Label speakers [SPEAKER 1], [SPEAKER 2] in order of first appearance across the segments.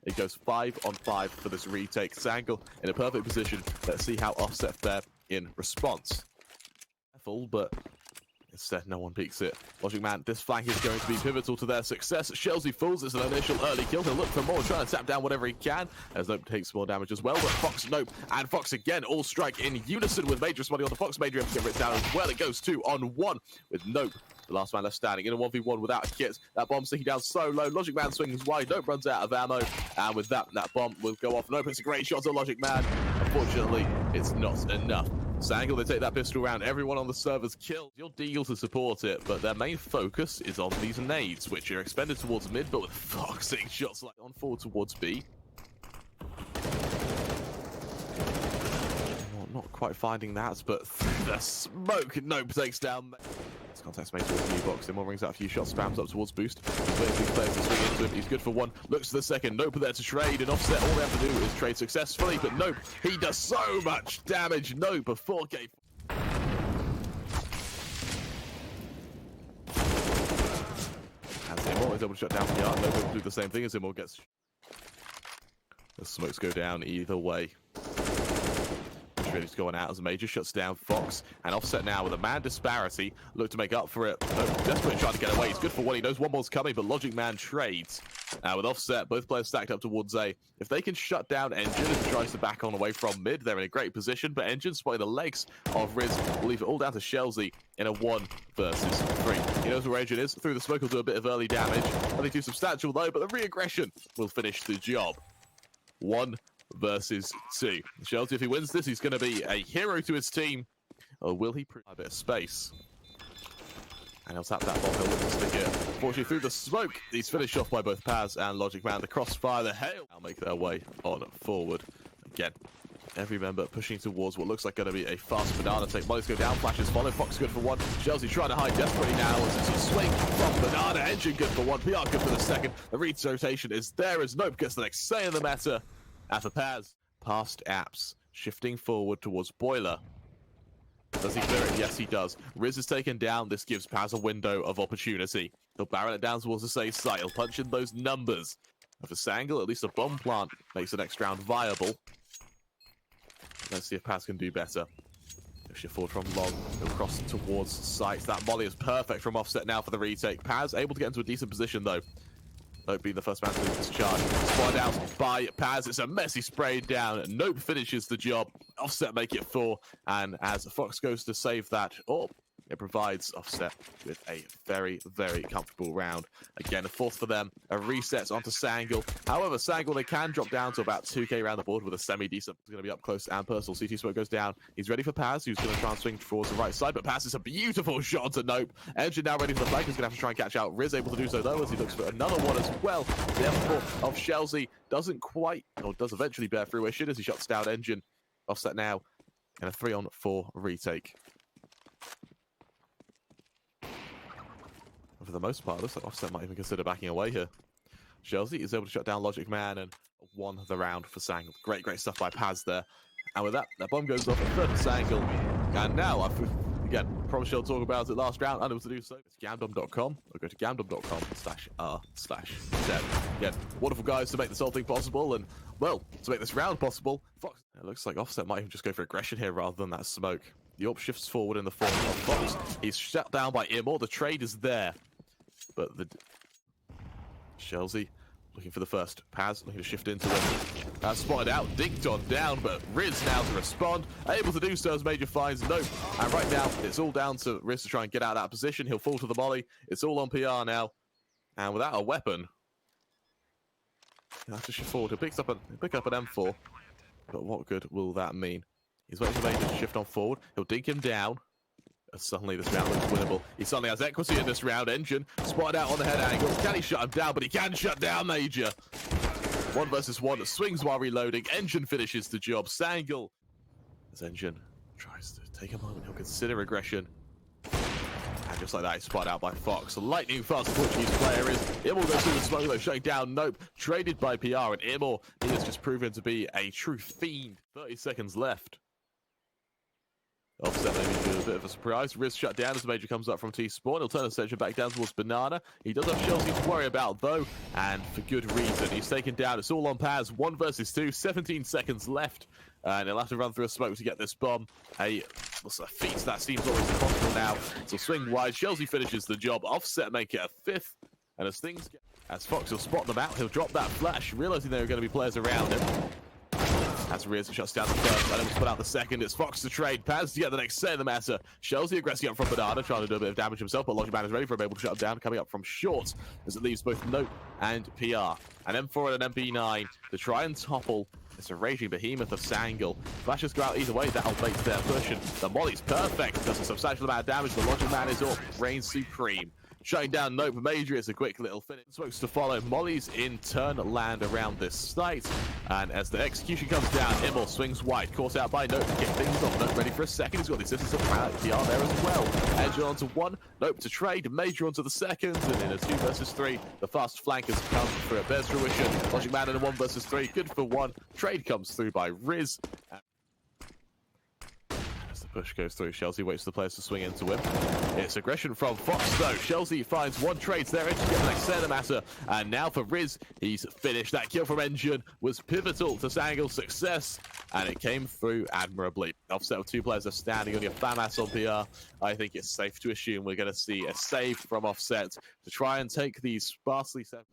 [SPEAKER 1] It goes 5 on 5 for this retake. Sangal in a perfect position. Let's see how offset fare in response. Careful, but instead no one peeks it. Logic Man, this flank is going to be pivotal to their success. shellzi falls. It's an initial early kill. He'll look for more, trying to tap down whatever he can, as Nope takes more damage as well. But Fox, Nope, and Fox again all strike in unison with Major responding on the Fox. Major able to get ripped down as well. It goes 2 on 1 with Nope, the last man left standing, in a 1v1 without a kit. That bomb sticking down so low. Logic Man swings wide. Nope runs out of ammo, and with that bomb will go off. Nope, it's a great shot to Logic Man. Unfortunately, it's not enough. Sangal, they take that pistol round. Everyone on the server's killed. Your deal to support it, but their main focus is on these nades, which are expended towards mid, but with foxing shots like on forward towards B. Well, not quite finding that, but the smoke. Nope takes down. Context makes with the new box. imoRR rings out a few shots, spams up towards boost. Waiting for these players to swing into him. He's good for one. Looks to the second. Nope there to trade. And offset, all they have to do is trade successfully. But Nope, he does so much damage. Nope, a 4K. As imoRR is able to shut down the art. Nope will do the same thing as imoRR gets. The smokes go down either way. Ready to go on out as Major shuts down Fox, and offset now with a man disparity. Look to make up for it. Desperate trying to get away. He's good for one. He knows one more's coming, but Logic Man trades. With offset, both players stacked up towards A. If they can shut down ngiN as he tries to back on away from mid, they're in a great position. But ngiN spotting the legs of RIZZZ will leave it all down to shellzi in a 1 versus 3. He knows where ngiN is. Through the smoke will do a bit of early damage. Nothing too substantial though, but the re-aggression will finish the job. 1 versus 2. shellzi, if he wins this, he's going to be a hero to his team. Or will he prove a bit of space? And he'll tap that bomb. He'll look to stick it. Fortunately, through the smoke, he's finished off by both Paz and Logic Man. The crossfire, the hail. They'll make their way on forward. Again, every member pushing towards what looks like going to be a fast banana take. Molly's go down, flashes follow. Fox good for one. shellzi trying to hide desperately now as it's a swing from banana. ngiN good for one. PR good for the second. The Reed's rotation is there as Nope gets the next say in the meta. And for Paz, past apps, shifting forward towards Boiler. Does he clear it? Yes, he does. RIZZZ is taken down. This gives Paz a window of opportunity. He'll barrel it down towards the safe side. He'll punch in those numbers. And for Sangal, at least a bomb plant makes the next round viable. Let's see if Paz can do better. He'll shift forward from long. He'll cross towards sight. That molly is perfect from offset now for the retake. Paz able to get into a decent position, though. Nope being the first man to lose this charge. Spotted out by Paz. It's a messy spray down. Nope finishes the job. Offset make it 4. And as Fox goes to save that up, it provides offset with a very, very comfortable round. Again, a 4th for them. A reset onto Sangal. However, Sangal, they can drop down to about 2k around the board with a semi-decent. It's going to be up close and personal. CT smoke goes down. He's ready for Paz, who's going to try and swing towards the right side. But Paz is a beautiful shot to Nope. ngiN now ready for the flank. He's going to have to try and catch out. RIZZZ able to do so, though, as he looks for another one as well. The F4 of shellzi doesn't quite, or does eventually bear fruition as he shuts down ngiN. Offset now. And a 3-on-4 retake. For the most part, looks like offset might even consider backing away here. shellzi is able to shut down Logic Man and won the round for Sangal. Great stuff by Paz there. And with that bomb goes off at third for Sangal. And now, again, promise I'll talk about it last round, unable to do so. It's gamdom.com, or go to gamdom.com/r/dev. Again, wonderful guys to make this whole thing possible, and, well, to make this round possible. Fox, it looks like offset might even just go for aggression here rather than that smoke. The AWP shifts forward in the form of Fox. He's shut down by imoRR. The trade is there. But the shellzi looking for the first. Paz looking to shift into it. Paz spotted out, dinked on down, but RIZZZ now to respond. Able to do so as Major finds Nope. And right now, it's all down to RIZZZ to try and get out of that position. He'll fall to the molly. It's all on PR now. And without a weapon, he'll have to shift forward. He'll pick up an M4. But what good will that mean? He's waiting for Major to shift on forward. He'll dink him down. Suddenly this round looks winnable. He suddenly has equity in this round. ngiN spotted out on the head angle. Can he shut him down? But he can shut down Major. 1 versus 1. Swings while reloading. ngiN finishes the job. Sangal, as ngiN tries to take a moment, he'll consider aggression. And just like that, he's spotted out by Fox. Lightning fast Portuguese player is. imoRR goes through the smoke though, shutting down Nope. Traded by PR, and imoRR, he has just proven to be a true fiend. 30 seconds left. Offset maybe do a bit of a surprise. RIZZZ shut down as the Major comes up from T-spawn. He'll turn his attention back down towards Banana. He does have shellzi to worry about though, and for good reason. He's taken down. It's all on Paz. 1 versus 2. 17 seconds left. And he'll have to run through a smoke to get this bomb. What's a feat? That seems always impossible now. So swing wide. shellzi finishes the job. Offset make it a 5th. And as Fox will spot them out, he'll drop that flash, realizing there are going to be players around him. As RIZZZ shuts down the first, and he'll put out the second. It's Fox to trade. Paz to get the next set of the matter. shellzi aggressing up from Banana, trying to do a bit of damage himself, but logic man is ready for him, able to shut him down, coming up from short as it leaves both Nope and PR. An M4 and an MP9 to try and topple. It's a raging behemoth of Sangal. Flashes go out either way, that'll bait their push, and the molly's perfect. Does a substantial amount of damage. The logic man is up, reigns supreme. Shutting down Nope Major is a quick little finish. Smokes to follow. Molly's in turn land around this site. And as the execution comes down, imoRR swings wide. Caught out by Nope to kick things off. Nope ready for a second. He's got the assistance of PR there as well. Edge onto 1. Nope to trade. Major onto the second. And in a 2 versus 3, the fast flankers come through. It bears fruition. Logic man in a 1 versus 3. Good for 1. Trade comes through by RIZZZ. Push goes through. shellzi waits for the players to swing into him. It's aggression from Fox though. shellzi finds 1 trade there to get the next set of matter. And now for RIZZZ, he's finished. That kill from ngiN was pivotal to Sangal's success, and it came through admirably. Offset with 2 players are standing on your FAMAS on PR. I think it's safe to assume we're going to see a save from Offset to try and take these sparsely set.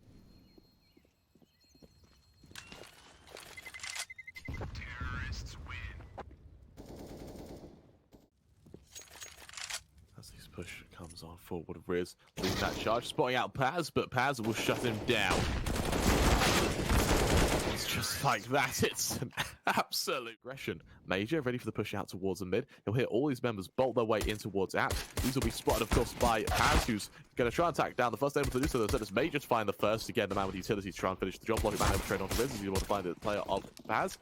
[SPEAKER 1] Push comes on forward. RIZZZ leaves that charge, spotting out Paz, but Paz will shut him down. It's just like that. It's an absolute aggression. Major ready for the push out towards the mid. He'll hear all these members bolt their way in towards app. These will be spotted, of course, by Paz, who's going to try and attack down the first able to do so. It's Major to find the first. Again, the man with utility to try and finish the job. Logic man able to trade onto RIZZZ. He's going to find the player of Paz.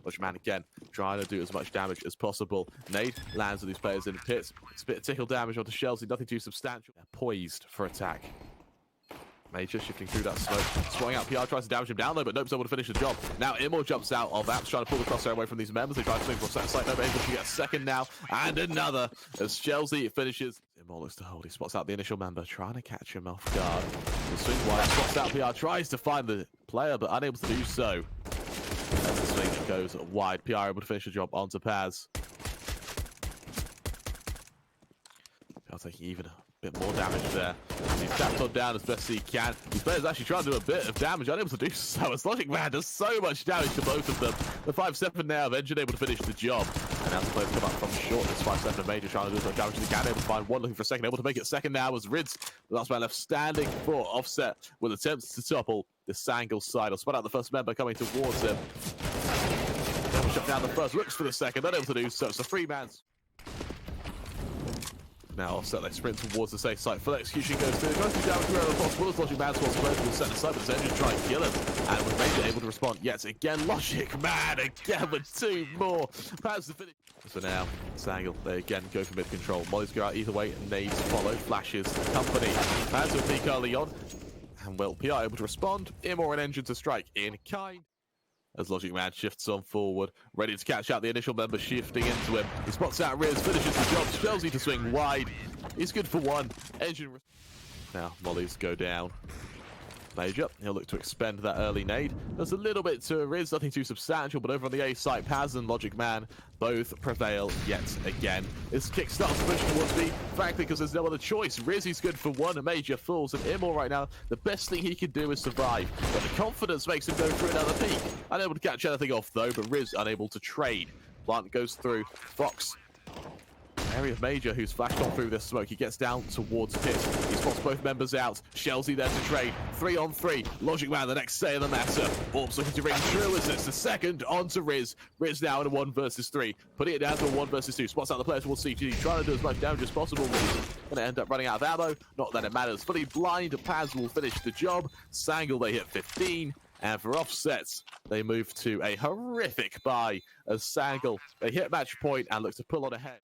[SPEAKER 1] Logic man again trying to do as much damage as possible. Nade lands with these players in the pits. It's a bit of tickle damage onto shellzi. Nothing too substantial. They're poised for attack. Major shifting through that smoke, swatting out PR, tries to damage him down though, but Nope's able to finish the job. Now imoRR jumps out of apps, trying to pull the crosshair away from these members. They try to swing for a second site. Nope able to get a second now, and another as shellzi finishes. imoRR looks to hold. He spots out the initial member, trying to catch him off guard. The swing wide, spots out PR, tries to find the player, but unable to do so. As the swing goes wide, PR able to finish the job onto Paz. PR taking even a bit more damage there. He's tapped on down as best he can. These players actually trying to do a bit of damage, unable to do so as logic man does so much damage to both of them. The 5-7 now of ngiN able to finish the job. And as the players come up from short, this 5-7 of Major trying to do as much damage as he can. Able to find 1, looking for a second, able to make it second now as RIZZZ, the last man left standing for Offset, with attempts to topple the Sangal side. I'll spot out the first member coming towards him. Then shut down the first, looks for the second, unable to do so. It's a 3-man's. Now Offset, they sprint towards the safe site. Full execution goes through. Tries to damage wherever possible. As logic man will set aside, but his engine try and kill him. And with Major able to respond yet again. Logic man again with 2 more. Paz the finish. So now, Sangal, they again go for mid control. Mollies go out either way, and nades follow. Flashes company. Paz will peek early on. And will PR able to respond. imoRR and ngiN to strike in kind. As logic man shifts on forward, ready to catch out the initial member shifting into him. He spots out RIZZZ, finishes the job. shellzi to swing wide. He's good for 1. ngiN. Now, mollies go down. Major, he'll look to expend that early nade. There's a little bit to RIZZZ, nothing too substantial, but over on the A site, Paz and logic man both prevail yet again. This kick starts to push towards B, frankly, because there's no other choice. RIZZZ's good for 1, a Major falls, and imoRR right now, the best thing he can do is survive. But the confidence makes him go through another peak. Unable to catch anything off, though, but RIZZZ unable to trade. Plant goes through. Fox. Area of Major, who's flashed on through this smoke. He gets down towards pit. He spots both members out. shellzi there to trade. 3-on-3. Logic man, the next say of the matter. orbz looking to ring true as it's the second onto RIZZZ. RIZZZ now in a 1 versus 3. Putting it down to a 1 versus 2. Spots out the player towards CG. Trying to do as much damage as possible. He's going to end up running out of ammo. Not that it matters. Fully blind. Paz will finish the job. Sangal, they hit 15. And for Offsets, they move to a horrific buy as Sangal, they hit match point and look to pull on ahead.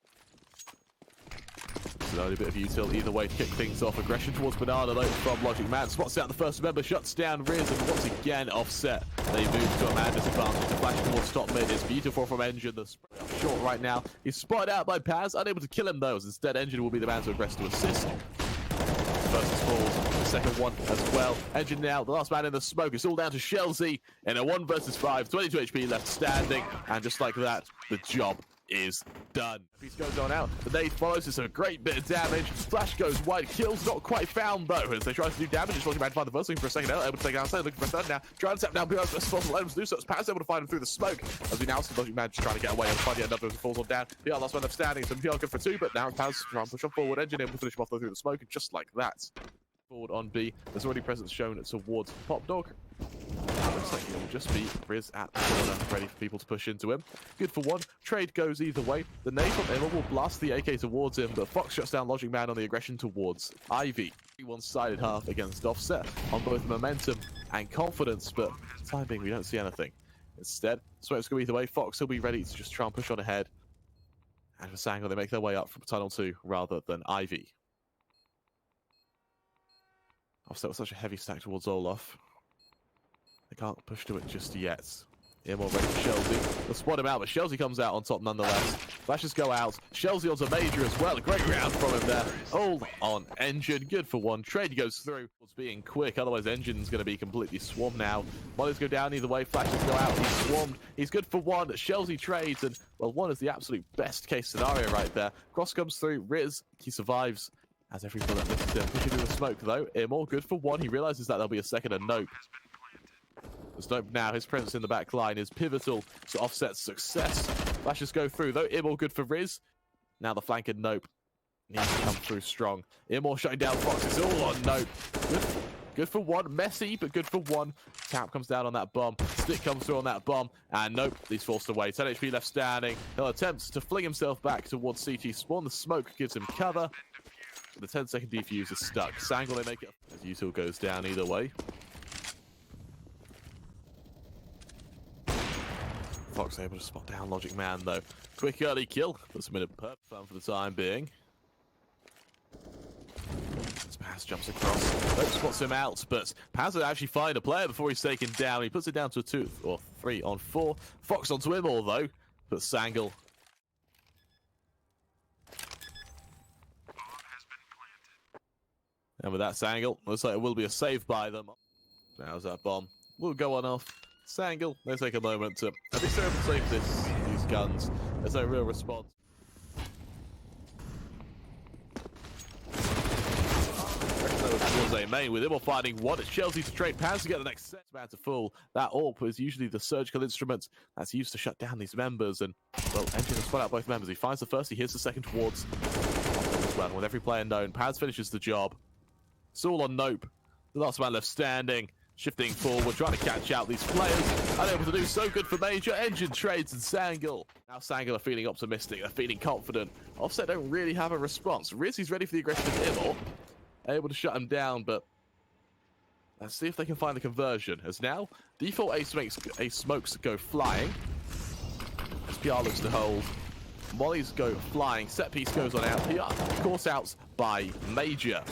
[SPEAKER 1] The only bit of util either way to kick things off. Aggression towards Banana though from logic man. Spots out the first member, shuts down RIZZZ, and once again Offset. They move to a man disadvantage. The flash towards top mid is beautiful from ngiN. The short right now. He's spotted out by Paz, unable to kill him though, as instead ngiN will be the man to aggress to assist. First falls, the second one as well. ngiN now, the last man in the smoke. It's all down to shellzi in a 1 versus 5, 22 HP left standing, and just like that, the job is done. Piece goes on out. The nade follows. It's a great bit of damage. Flash goes wide. Kills not quite found though. As they try to do damage, it's looking back to find the first, looking for a second out. Able to take outside, looking for a third now. Trying to tap down PR as possible. Able to do so. It's Paz able to find him through the smoke. As we now see Logic Man just trying to get away and find yet another falls on down. PR last one left standing. So PR good for 2, but now Paz trying to push on forward. ngiN able to finish him off though through the smoke, and just like that, forward on B. There's already presence shown towards Pop Dog. Looks like it'll just be RIZZZ at the corner, ready for people to push into him. Good for 1. Trade goes either way. The nade from Emma will blast the AK towards him, but Fox shuts down Logic Man on the aggression towards Ivy. One-sided half against Offset on both momentum and confidence, but for the time being, we don't see anything. Instead, Smoke's go either way. Fox will be ready to just try and push on ahead. And for Sangal, they make their way up from Tunnel 2 rather than Ivy. Offset with such a heavy stack towards Olaf. They can't push to it just yet. imoRR ready for shellzi. They'll spot him out, but shellzi comes out on top nonetheless. Flashes go out. shellzi onto Major as well. A great round from him there. All on ngiN. Good for 1. Trade goes through. It's being quick, otherwise ngiN's going to be completely swarmed now. Mollies go down either way. Flashes go out. He's swarmed. He's good for 1. shellzi trades, and well, 1 is the absolute best case scenario right there. Cross comes through. RIZZZ, he survives. As every bullet misses him. Pushing through the smoke though. imoRR good for 1. He realizes that there'll be a second and Nope. As Nope now, his presence in the back line is pivotal to Offset's success. Flashes go through though. imoRR good for RIZZZ. Now the flank and Nope needs to come through strong. imoRR shutting down Fox. It's all on Nope. Good for 1. Messy, but good for 1. Tap comes down on that bomb. Stick comes through on that bomb. And Nope, he's forced away. 10 HP left standing. He'll attempt to fling himself back towards CT spawn. The smoke gives him cover. The 10-second defuse is stuck. Sangal, they make it as util goes down either way. Fox able to spot down Logic Man though. Quick early kill. Puts him in a perp fun for the time being. Paz jumps across. Nope spots him out, but Paz will actually find a player before he's taken down. He puts it down to a 2 or 3 on 4. Fox onto him all though, but Sangal. And with that Sangal, looks like it will be a save by them. Now's that bomb. Will go on off. Sangal, they take a moment to at least they're able to save these guns. There's no real response. Towards a main with imoRR finding 1. It's shellzi to trade Paz to get the next set. Man to full. That AWP is usually the surgical instrument that's used to shut down these members. And well, ngiN has spot out both members. He finds the first, he hits the second towards. With every player known, Paz finishes the job. It's all on Nope. The last man left standing, shifting forward, trying to catch out these players. Unable to do so. Good for Major. ngiN trades and Sangal. Now Sangal are feeling optimistic. They're feeling confident. Offset don't really have a response. RIZZZ ready for the aggression of imoRR. Able to shut him down, but let's see if they can find the conversion. As now, default A smokes go flying. As PR looks to hold. Mollies go flying. Set piece goes on out. PR caught out by Major.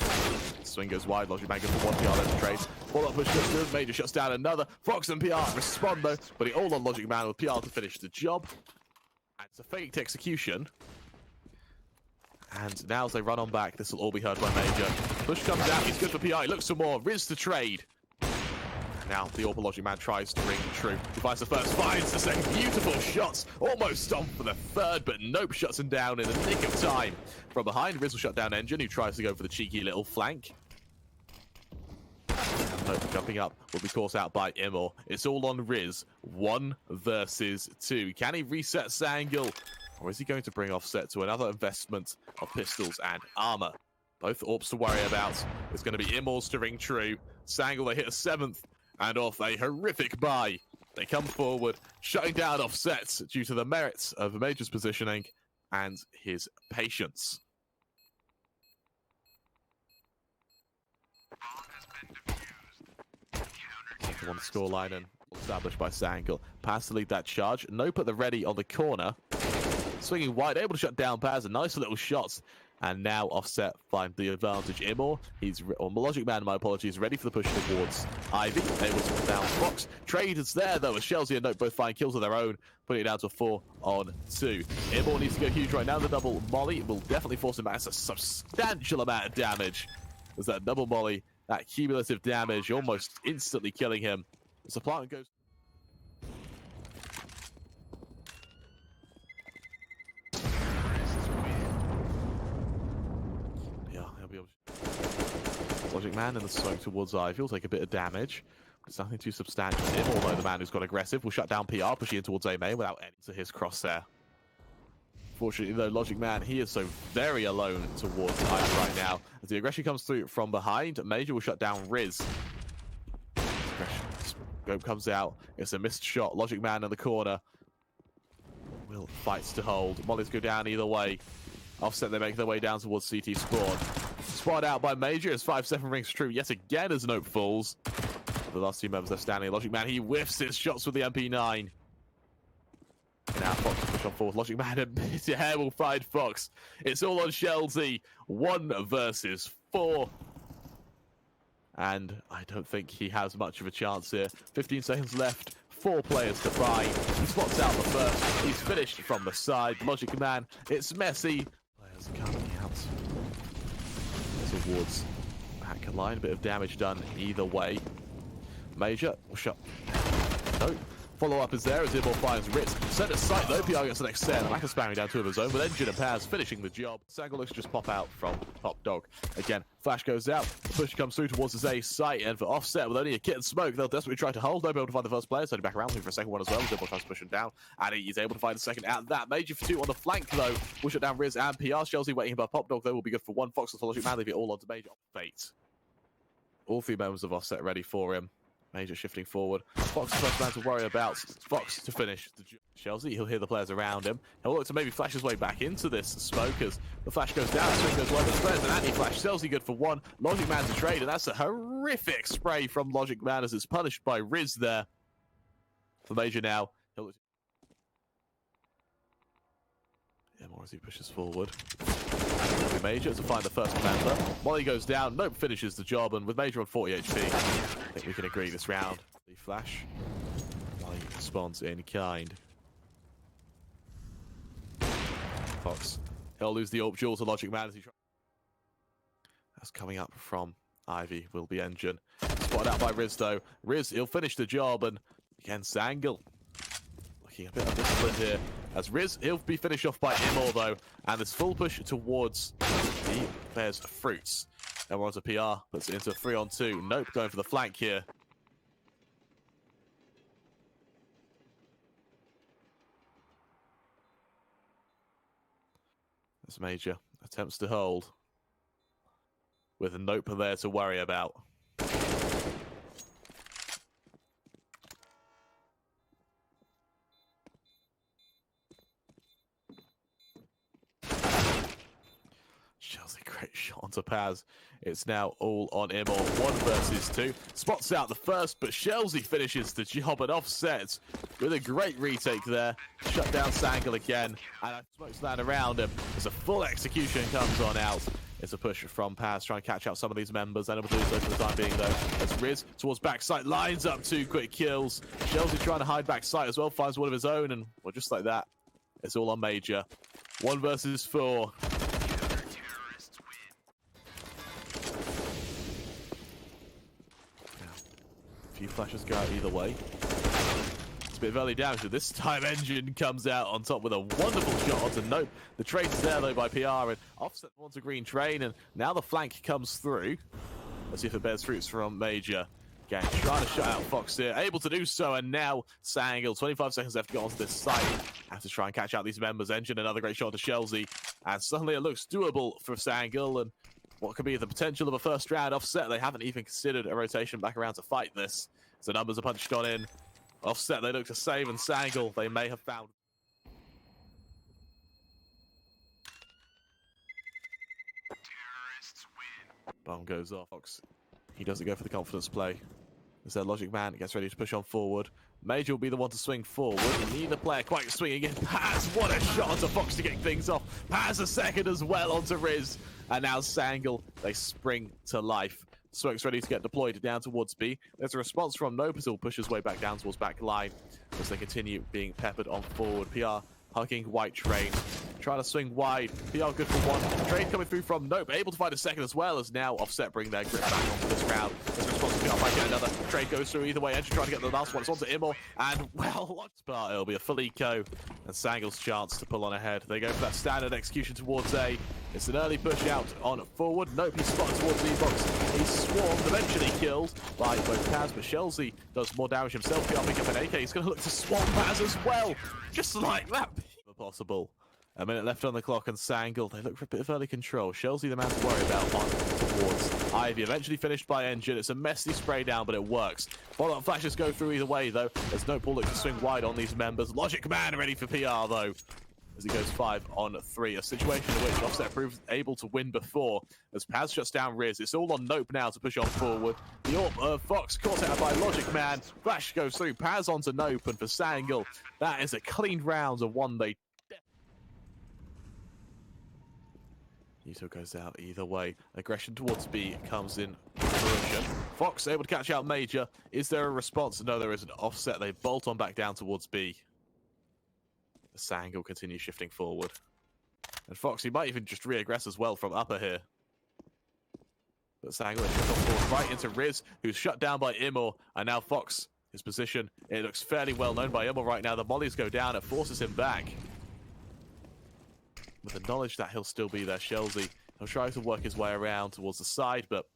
[SPEAKER 1] Swing goes wide. Logic Man goes for 1. PR lets trade. Follow-up push goes through. Major shuts down another. Fox and PR respond though, but it all on Logic Man with PR to finish the job. And it's a faked execution. And now as they run on back, this will all be heard by Major. Push comes out. He's good for PR. He looks for more. RIZZZ to trade. Now the AWP Logic Man tries to ring true. He finds the first, finds the second. Beautiful shots. Almost on for the third, but Nope shuts him down in the nick of time. From behind, RIZZZ will shut down ngiN, who tries to go for the cheeky little flank. Nope jumping up will be caught out by imoRR. It's all on RIZZZ. 1 versus 2. Can he reset Sangal? Or is he going to bring Offset to another investment of pistols and armor? Both AWPs to worry about. It's going to be imoRR's to ring true. Sangal, they hit a 7th. And off a horrific buy. They come forward, shutting down Offset due to the merits of Major's positioning and his patience. One scoreline and established by Sangal. Paz to lead that charge. Nope at the ready on the corner. Swinging wide, able to shut down Paz. A nice little shot And now Offset find the advantage. imoRR, or Logic Man, my apologies, ready for the push towards Ivy. Able to put down Fox. Trade is there though, as shellzi and Nope both find kills of their own, putting it down to 4-on-2. imoRR needs to go huge right now. The double molly will definitely force him back. That's a substantial amount of damage. There's that double molly, that cumulative damage, almost instantly killing him. The supplant goes. Logic Man in the smoke towards Ivy will take a bit of damage. It's nothing too substantial. Although the man who's got aggressive will shut down PR, pushing in towards A main without any to his crosshair. Fortunately, though, Logic Man, he is so very alone towards Ivy right now. As the aggression comes through from behind, meiJ will shut down RIZZZ. Scope comes out. It's a missed shot. Logic Man in the corner. Will fights to hold. Mollies go down either way. Offset, they make their way down towards CT spawn. Spotted out by meiJ as 5-7 rings true yet again as Nope falls. The last two members are standing. Logic Man, he whiffs his shots with the MP9. Now Fox push on forward. Logic Man and hair will find Fox. It's all on shellzi. 1 versus 4. And I don't think he has much of a chance here. 15 seconds left. 4 players to find. He spots out the first. He's finished from the side. Logic Man, it's messy. Players are coming out towards back line. A bit of damage done either way. meiJ will shut. Nope. Follow up is there as imoRR finds RIZZZ. Center sight though, PR gets the next set. Mac is spamming down 2 of his own, with ngiN and Paz finishing the job. Sangal looks to just pop out from top dog. Again, flash goes out. The push comes through towards his A site, and for Offset with only a kit and smoke, they'll desperately try to hold. They'll be able to find the first player, so back around looking for a second one as well. imoRR tries to push him down, and he's able to find a second out that. meiJ for 2 on the flank though. Will shut down RIZZZ and PR. shellzi waiting above top dog though will be good for 1. Fox and Logic Man leave it all onto meiJ. Fate. All 3 members of Offset ready for him. meiJ shifting forward. Fox the first man to worry about. Fox to finish the shellzi. He'll hear the players around him. He'll look to maybe flash his way back into this smoke as the flash goes down. Swing goes well. There's an anti-flash. shellzi good for 1. Logic Man to trade, and that's a horrific spray from Logic Man as it's punished by RIZZZ there. For meiJ now. He'll look more as he pushes forward. meiJ to find the first member. Molly goes down. Nope finishes the job, and with meiJ on 40 HP, I think we can agree this round. The flash. Molly responds in kind. Fox. He'll lose the AWP duel to Logic Man as he tries. That's coming up from Ivy will be ngiN. Spotted out by RIZZZ though. RIZZZ, he'll finish the job, and again Sangal. Looking a bit undisciplined here. As RIZZZ, he'll be finished off by imoRR though, and this full push towards the players fruits. And we're on to PR, puts it into 3-on-2. Nope going for the flank here. As meiJ attempts to hold, with a Nope there to worry about. shellzi, great shot onto Paz. It's now all on imoRR. 1 versus 2. Spots out the first, but shellzi finishes the job at Offset with a great retake there. Shut down Sangal again, and smokes that around him as a full execution comes on out. It's a push from Paz, trying to catch out some of these members. Unable to do so for the time being, though. As RIZZZ towards backside, lines up 2 quick kills. shellzi trying to hide backside as well, finds one of his own, and well, just like that, it's all on meiJ. 1 versus 4. Few flashes go out either way. It's a bit of early damage, but this time ngiN comes out on top with a wonderful shot onto Nope. The trade's there though by PR, and Offset wants a green train, and now the flank comes through. Let's see if it bears fruits from meiJ. Again, trying to shut out Fox here, able to do so, and now Sangal, 25 seconds left to go onto this site. Have to try and catch out these members. ngiN, another great shot to shellzi, and suddenly it looks doable for Sangal, and what could be the potential of a first round. Offset, they haven't even considered a rotation back around to fight this. So numbers are punched on in. Offset, they look to save, and Sangal, they may have found. Bomb goes off. Fox, he doesn't go for the confidence play. As their Logic Man gets ready to push on forward. mgiN will be the one to swing forward. Neither player quite swinging in. Paz, what a shot onto Fox to kick things off. Paz a second as well onto RIZZZ. And now Sangal, they spring to life. Smoke's ready to get deployed down towards B. There's a response from NOPEEJ, who'll push his way back down towards back line as they continue being peppered on forward. PR hugging white train, trying to swing wide. PR good for one. Train coming through from NOPEEJ, able to find a second as well, as now Offset bring their grip back onto this round. There's a response to PR might get another. Train goes through either way. Engine trying to get the last one. It's onto imoRR, and well, it'll be a full eco, and Sangal's chance to pull on ahead. They go for that standard execution towards A. It's an early push out on forward. NOPEEJ spotted towards E-box. He's swarmed, eventually killed by both Paz, but shellzi does more damage himself. PR pick up an AK. He's going to look to swarm Paz as well. Just like that. Possible. A minute left on the clock, and Sangal, they look for a bit of early control. shellzi the man to worry about on towards Ivy. Eventually finished by ngiN. It's a messy spray down, but it works. Follow-up flashes go through either way, though. There's no pull look to swing wide on these members. Logic Man ready for PR, though, as he goes 5 on 3. A situation in which Offset proves able to win before, as Paz shuts down RIZZZ. It's all on NOPEEJ now to push on forward. The AWP of Fox caught out by Logic Man. Flash goes through. Paz onto NOPEEJ, and for Sangal, that is a clean round of one they. niko goes out either way. Aggression towards B comes in fruition. Fox able to catch out mgiN. Is there a response? No, there isn't. Offset, they bolt on back down towards B. The Sangal continues shifting forward. And Fox, he might even just re-aggress as well from upper here. But Sangal is forward right into RIZZZ, who's shut down by imoRR. And now Fox, his position, it looks fairly well known by imoRR right now. The mollies go down, it forces him back. With the knowledge that he'll still be there, shellzi, he'll try to work his way around towards the side, but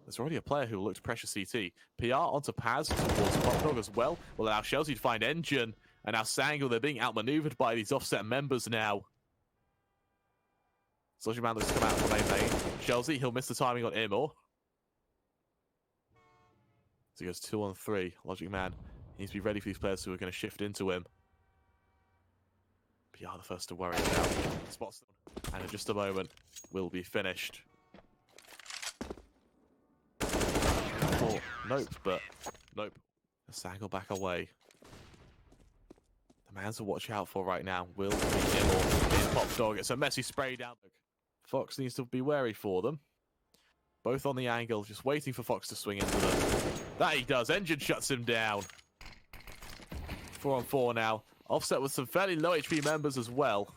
[SPEAKER 1] there's already a player who will look to pressure CT. PR onto Paz towards Prostoi as well, will allow shellzi to find ngiN, and now Sangal, they're being outmaneuvered by these Offset members now. Logic Man looks to come out from A main. shellzi, he'll miss the timing on imoRR. So he goes 2 on 3. Logic Man needs to be ready for these players who are going to shift into him. PR the first to worry about. Spots them, and in just a moment, will be finished. For NOPEEJ, but NOPEEJ. Sangal back away. The man to watch out for right now will be imoRR in Pop Dog. It's a messy spray down. Fox needs to be wary for them. Both on the angle, just waiting for Fox to swing into them. That he does. ngiN shuts him down. 4 on 4 now. Offset with some fairly low HP members as well.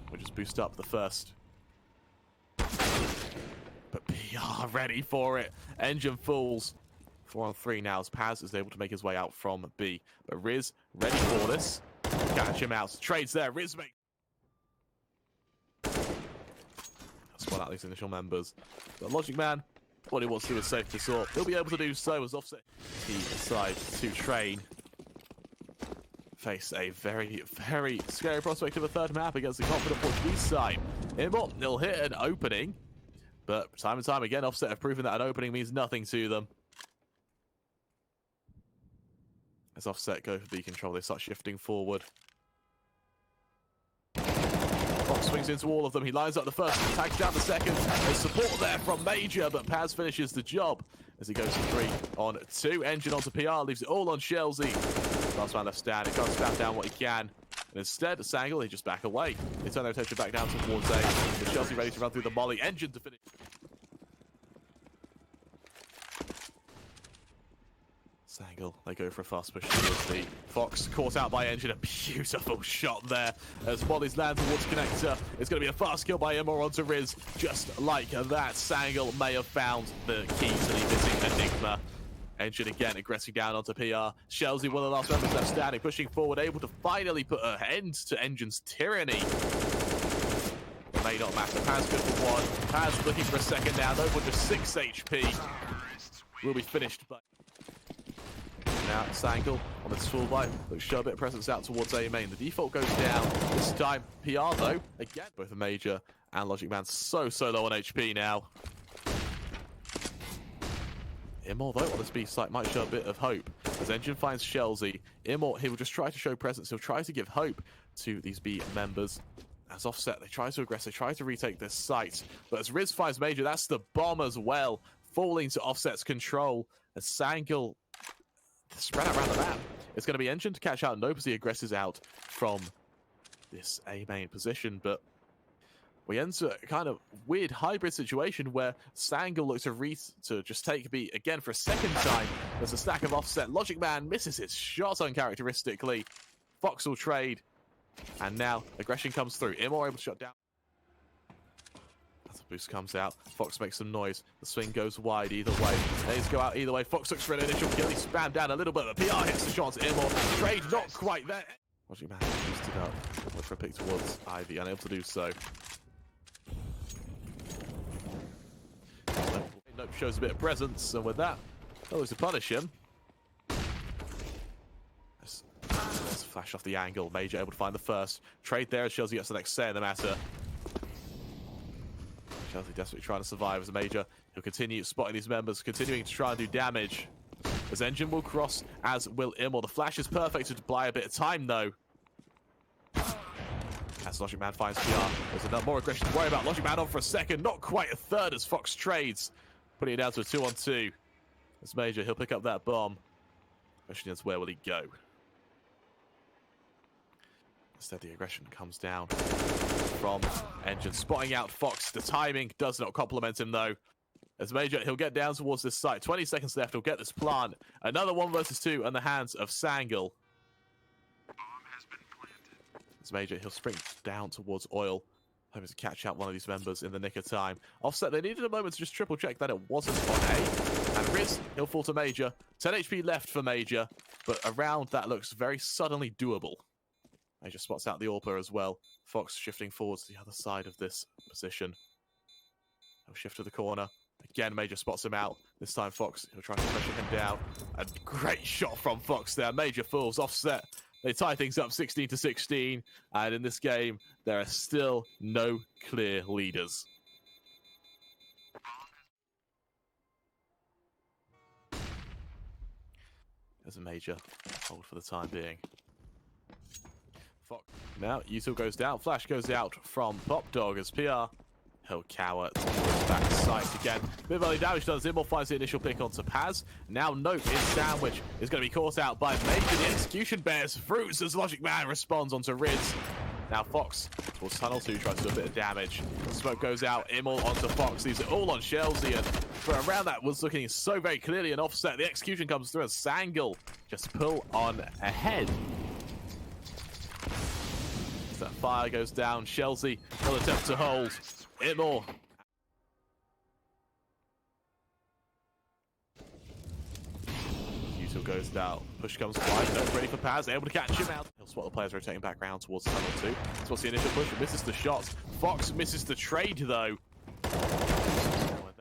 [SPEAKER 1] We'll just boost up the first. But PR ready for it. ngiN falls. 4 on 3 now as Paz is able to make his way out from B. But RIZZZ ready for this. Catch him out. Trades there. RIZZZ make. Spot out these initial members. But Logic Man, what he wants to do is safe to sort. He'll be able to do so as Offset. He decides to train. Face a very, very scary prospect of a third map against the confident Portuguese side. imoRR, they'll hit an opening, but time and time again, Offset have proven that an opening means nothing to them. As Offset go for B control, they start shifting forward. Fox swings into all of them. He lines up the first, tags down the second. There's support there from mgiN, but Paz finishes the job as he goes to 3 on 2. ngiN onto PR, leaves it all on shellzi. Last man left standing, can't spam down what he can. And instead, Sangal, they just back away. They turn their attention back down towards A. With shellzi ready to run through the molly. ngiN to finish. Sangal, they go for a fast push towards B. Fox caught out by ngiN. A beautiful shot there as mollies land towards connector. It's going to be a fast kill by imoRR onto RIZZZ. Just like that, Sangal may have found the key to the missing enigma. ngiN again aggressing down onto PR. shellzi, one of the last members left standing, pushing forward, able to finally put an end to ngiN's tyranny. It may not matter. Paz good for 1. Paz looking for a second now. NOPEEJ just 6 HP. Will be finished by. Now Sangal on its full bite. Looks to show a bit of presence out towards A main. The default goes down. This time PR though. Again, both a mgiN and Logic Man so low on HP now. imoRR, though, on this B site might show a bit of hope. As ngiN finds shellzi, imoRR, he will just try to show presence. He'll try to give hope to these B members. As Offset, they try to aggress, they try to retake this site. But as RIZZZ finds mgiN, that's the bomb as well, falling to Offset's control. As Sangal spread out around the map. It's going to be ngiN to catch out nopEEJ as he aggresses out from this A main position, but we enter a kind of weird hybrid situation where Sangal looks to just take a beat again for a second time. There's a stack of offset. logicman misses his shot uncharacteristically. Fox will trade, and now aggression comes through. imoRR able to shut down. As the boost comes out, Fox makes some noise. The swing goes wide either way. They go out either way. Fox looks for an initial kill. He spammed down a little bit, but PR hits the shots. imoRR trade not quite there. logicman boosted up. Look for a pick towards Ivy, unable to do so. Nope shows a bit of presence, and with that, always to punish him. Let's flash off the angle. Major able to find the first. Trade there as shellzi gets the next say in the matter. shellzi desperately trying to survive as a Major. He'll continue spotting these members, continuing to try and do damage. As ngiN will cross, as will imoRR. The flash is perfect to buy a bit of time, though. As logicman finds PR. There's enough more aggression to worry about. logicman on for a second. Not quite a third as Fox trades. Putting it down to a 2-on-2. As Major, he'll pick up that bomb. Question is, where will he go? Instead, the aggression comes down from ngiN. Spotting out Fox. The timing does not compliment him, though. As Major, he'll get down towards this site. 20 seconds left. He'll get this plant. Another 1 versus 2 in the hands of Sangal. As Major, he'll sprint down towards oil, hoping to catch out one of these members in the nick of time. Offset, they needed a moment to just triple check that it wasn't on A. And RIZZZ, he'll fall to Major. 10 HP left for Major, but around that looks very suddenly doable. Major spots out the AWPer as well. Fox shifting forwards to the other side of this position. He'll shift to the corner. Again, Major spots him out. This time Fox, he'll try to pressure him down. A great shot from Fox there. Major falls. Offset, they tie things up 16-16. And in this game, there are still no clear leaders. There's a Major hold for the time being. Fox. Now, Util goes down. Flash goes out from Popdog as PR. He'll cower towards back site again. Bit of early damage done. imoRR finds the initial pick onto Paz. Now Nope in sandwich is going to be caught out by Major. The execution bears fruits as logicman responds onto RIZZZ. Now Fox towards tunnel 2 tries to do a bit of damage. Smoke goes out. imoRR onto Fox. These are all on shellzi, and for around that was looking so very clearly an offset. The execution comes through as Sangal just pull on ahead. As that fire goes down, shellzi will attempt to hold. imoRR. Util goes down. Push comes wide. No, ready for Paz. Able to catch him out. He'll spot the players rotating back around towards tunnel 2. Spots the initial push. Misses the shots. Fox misses the trade, though.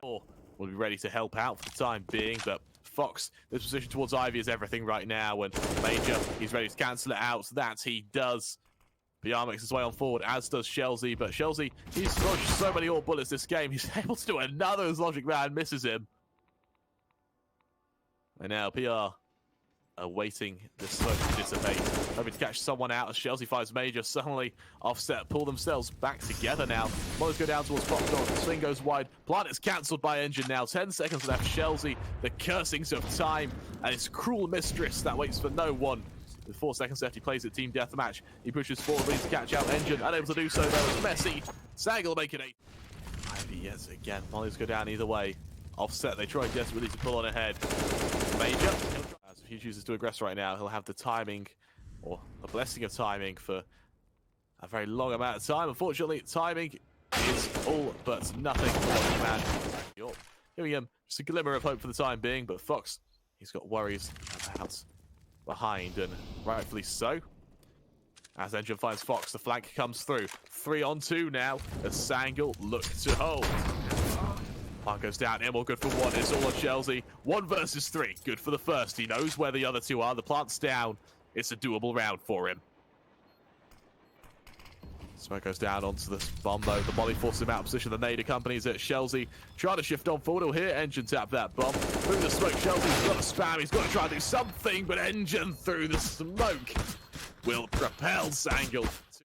[SPEAKER 1] Will be ready to help out for the time being, but Fox, this position towards Ivy is everything right now. And Major, he's ready to cancel it out. So that he does. PR makes his way on forward, as does shellzi, but shellzi, he's dodged so many AWP bullets this game, he's able to do another as logicman misses him. And now PR awaiting this smoke to dissipate, hoping to catch someone out as shellzi finds Major. Suddenly, offset pull themselves back together now. Bullets go down towards Popdog, the swing goes wide. Plant is cancelled by ngiN now. 10 seconds left, shellzi, the cursings of time, and his cruel mistress that waits for no one. With 4 seconds left, he plays it team deathmatch. He pushes forward, leads to catch out ngiN. Unable to do so, though. It's messy. Sangal make it 8. Ivy, yes, again. Mollies go down either way. Offset, they try desperately to pull on ahead. Major, if he chooses to aggress right now, he'll have the timing, or a blessing of timing, for a very long amount of time. Unfortunately, timing is all but nothing for man. Giving him just a glimmer of hope for the time being, but Fox, he's got worries about behind, and rightfully so. As ngiN finds Fox, the flank comes through. 3-on-2 now as Sangal look to hold. Plant goes down. imoRR good for 1. It's all on shellzi. 1 versus 3. Good for the first. He knows where the other 2 are. The plant's down. It's a doable round for him. Smoke goes down onto this bomb, though. The molly forces him out of position. The nade accompanies it. shellzi trying to shift on forward. He'll hear ngiN tap that bomb. Through the smoke, shellzi's got to spam. He's got to try and do something, but ngiN through the smoke will propel Sangal